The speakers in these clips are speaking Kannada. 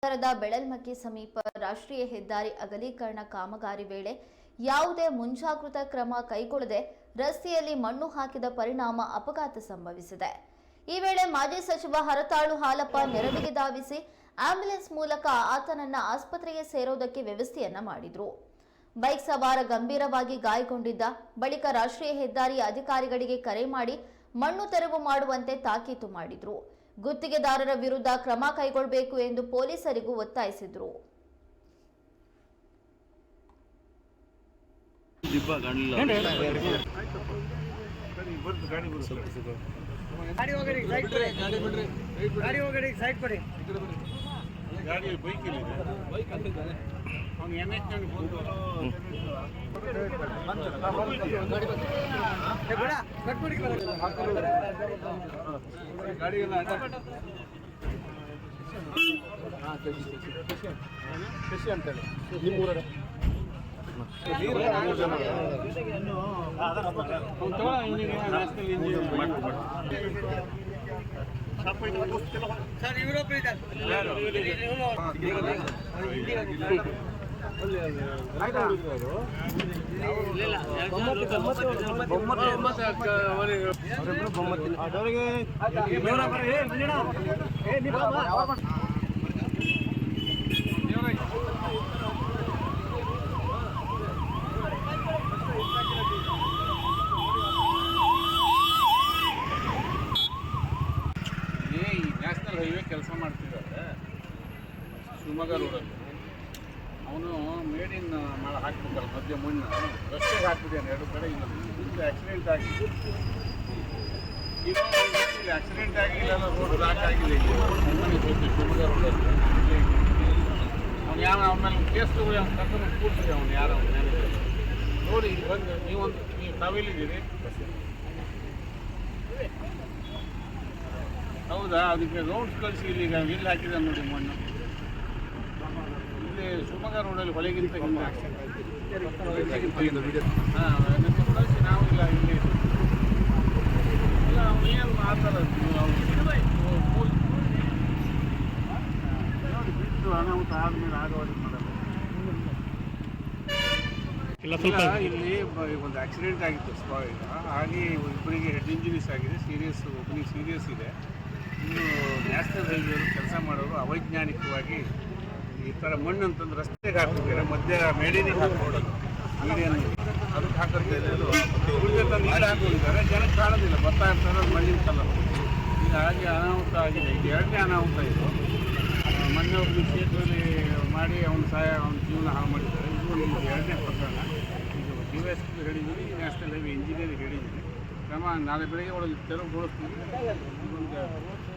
ನಗರದ ಬೆಳಲ್ಮಕ್ಕಿ ಸಮೀಪ ರಾಷ್ಟ್ರೀಯ ಹೆದ್ದಾರಿ ಅಗಲೀಕರಣ ಕಾಮಗಾರಿ ವೇಳೆ ಯಾವುದೇ ಮುಂಜಾಗೃತಾ ಕ್ರಮ ಕೈಗೊಳ್ಳದೆ ರಸ್ತೆಯಲ್ಲಿ ಮಣ್ಣು ಹಾಕಿದ ಪರಿಣಾಮ ಅಪಘಾತ ಸಂಭವಿಸಿದೆ. ಈ ವೇಳೆ ಮಾಜಿ ಸಚಿವ ಹರತಾಳು ಹಾಲಪ್ಪ ನೆರವಿಗೆ ಧಾವಿಸಿ ಆಂಬ್ಯುಲೆನ್ಸ್ ಮೂಲಕ ಆತನನ್ನ ಆಸ್ಪತ್ರೆಗೆ ಸೇರೋದಕ್ಕೆ ವ್ಯವಸ್ಥೆಯನ್ನ ಮಾಡಿದ್ರು. ಬೈಕ್ ಸವಾರ ಗಂಭೀರವಾಗಿ ಗಾಯಗೊಂಡಿದ್ದ ಬಳಿಕ ರಾಷ್ಟ್ರೀಯ ಹೆದ್ದಾರಿಯ ಅಧಿಕಾರಿಗಳಿಗೆ ಕರೆ ಮಾಡಿ ಮಣ್ಣು ತೆರವು ಮಾಡುವಂತೆ ತಾಕೀತು ಮಾಡಿದ್ರು. ಗುತ್ತಿಗೆದಾರರ ವಿರುದ್ಧ ಕ್ರಮ ಕೈಗೊಳ್ಳಬೇಕು ಎಂದು ಪೊಲೀಸರಿಗೂ ಒತ್ತಾಯಿಸಿದ್ರು. ನ್ಯಾಷನಲ್ ಹೈವೇ ಕೆಲಸ ಮಾಡ್ತಿದ್ದಾರೆ ಶಿವಮೊಗ್ಗ ರೋಡಲ್ಲಿ. ಅವನು ಮೇಡ್ ಇನ್ ಹಾಕ್ಬೇಕಲ್ಲ ಮಧ್ಯೆ ಮಣ್ಣು ರಸ್ತೆಗೆ ಹಾಕ್ಬಿಟ್ಟಿದ್ದಾನೆ ಎರಡು ಕಡೆ. ಇಲ್ಲಿ ಆಕ್ಸಿಡೆಂಟ್ ಆಗಿದೆ, ಇಲ್ಲಿ ಆಕ್ಸಿಡೆಂಟ್ ಆಗಿಲ್ಲ, ರೋಡ್ ಲಾಕ್ ಆಗಿದೆ. ಶಿವಮೊಗ್ಗ ರೋಡಲ್ಲಿ ಅವ್ನು ಯಾವ ಆಮೇಲೆ ಕೇಸ್ ತಗೊಳ್ಳಿ ಅವ್ನು ಕರ್ಕೊಂಡು ಕೂಡ್ಸಿದೆ. ಅವ್ನು ಯಾರು ಅವ್ನು ಮ್ಯಾನೇಜರ್ ನೋಡಿ ಇಲ್ಲಿ ಬಂದು ನೀವು ತಾವೆಲ್ಲಿದ್ದೀರಿ? ಹೌದಾ? ಅದಕ್ಕೆ ರೌಂಡ್ಸ್ ಕಳಿಸಿ ಇಲ್ಲಿ ಇಲ್ಲಿ ಹಾಕಿದ ನೋಡಿ ಮಣ್ಣು. ಇಲ್ಲಿ ಶಿವಮೊಗ್ಗ ರೋಡಲ್ಲಿ ಹೊಳೆಗಿಂತ ಹಿಂದೆ ಹಾಂ ಕಳಿಸಿ ನಾವು ಇಲ್ಲ ಇಲ್ಲಿ ಇಲ್ಲ ಅವ್ನು ಏನು ಮಾತಾಡೋದು ನೋಡಿ ಬಿಟ್ಟು ಅನಾಹುತ ಆದಮೇಲೆ ಆಗೋದು ಮಾಡೋದು ಇಲ್ಲ. ಇಲ್ಲಿ ಒಂದು ಆಕ್ಸಿಡೆಂಟ್ ಆಗಿತ್ತು ಈಗ, ಹಾಗೆ ಇಬ್ಬರಿಗೆ ಹೆಡ್ ಇಂಜುರೀಸ್ ಆಗಿದೆ, ಸೀರಿಯಸ್, ಒಬ್ಬನಿಗೆ ಸೀರಿಯಸ್ ಇದೆ. ಇನ್ನು ನ್ಯಾಷನಲ್ ಹೈವೇ ಕೆಲಸ ಮಾಡೋರು ಅವೈಜ್ಞಾನಿಕವಾಗಿ ಈ ಥರ ಮಣ್ಣು ಅಂತಂದು ರಸ್ತೆಗೆ ಹಾಕ್ತಿದ್ದಾರೆ, ಮಧ್ಯ ಮೇಡಿನಿಗೆ ಹಾಕ್ಕೊಡೋದು, ಮೀಡಿಯನ್ ಅದಕ್ಕೆ ಹಾಕೋದು ಉಳಿದ ನೀರು ಹಾಕೊಂಡಿದ್ದಾರೆ. ಜನಕ್ಕೆ ಕಾಣೋದಿಲ್ಲ, ಬರ್ತಾ ಇರ್ತಾರೆ, ಅದು ಮಣ್ಣಿನ ಕಲರ್. ಈಗ ಹಾಗೆ ಅನಾಹುತ ಆಗಿದೆ. ಈಗ ಎರಡನೇ ಅನಾಹುತ ಇದು. ಮೊನ್ನೆ ಒಬ್ಬರು ಕ್ಷೇತ್ರದಲ್ಲಿ ಮಾಡಿ ಅವನ ಜೀವನ ಹಾಳು ಮಾಡಿದ್ದಾರೆ. ಇದು ಎರಡನೇ ಪ್ರಕರಣ. ಇದು DSP ಹೇಳಿದ್ದೀನಿ, ನ್ಯಾಷನಲ್ ಹೈವೇ ಇಂಜಿನಿಯರ್ ಹೇಳಿದ್ದೀನಿ. ಕ್ರಮ ನಾಳೆ ಬೆಳಗ್ಗೆ ಒಳಗೆ ತೆರವುಗೊಳಿಸ್ತೀವಿ.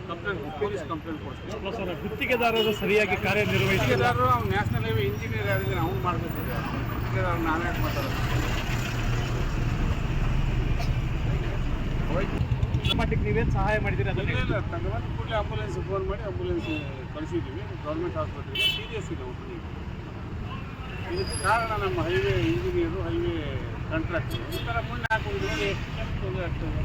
ಕಂಪ್ಲೇಂಟ್ ಪೊಲೀಸ್ ಕಂಪ್ಲೇಂಟ್ ಕೊಡ್ತೀವಿ. ಗುತ್ತಿಗೆದಾರರು ಸರಿಯಾಗಿ ಗುತ್ತಿಗೆದಾರರು ಅವ್ನು ನ್ಯಾಷನಲ್ ಹೈವೇ ಇಂಜಿನಿಯರ್ ಆಗಿದ್ದೀನಿ, ಅವ್ನು ಮಾಡಬೇಕಿದೆ. ಗುತ್ತಿಗೆದಾರರು ನಾವೇ ಮಾತಾಡೋದು. ಮಟ್ಟಿಗೆ ನೀವೇನು ಸಹಾಯ ಮಾಡಿದ್ದೀರಿ? ಅದರಲ್ಲಿ ಇಲ್ಲ, ತಗೊಂಡು ಕೂಡಲೇ ಆಂಬುಲೆನ್ಸ್ ಫೋನ್ ಮಾಡಿ ಆಂಬುಲೆನ್ಸ್ ಕಳಿಸಿದ್ದೀವಿ. ಗೌರ್ಮೆಂಟ್ ಆಸ್ಪತ್ರೆಗೆ ಸೀರಿಯಸ್ ಇದೆ ಒಬ್ಬನಿಗೆ. ಇದಕ್ಕೆ ಕಾರಣ ನಮ್ಮ ಹೈವೇ ಇಂಜಿನಿಯರು, ಹೈವೇ ಕಾಂಟ್ರಾಕ್ಟರು ಈ ಥರ ಮಣ್ಣು ಹಾಕೊಂಡಿದ್ರೆ ಎಷ್ಟು ತೊಂದರೆ ಆಗ್ತದೆ.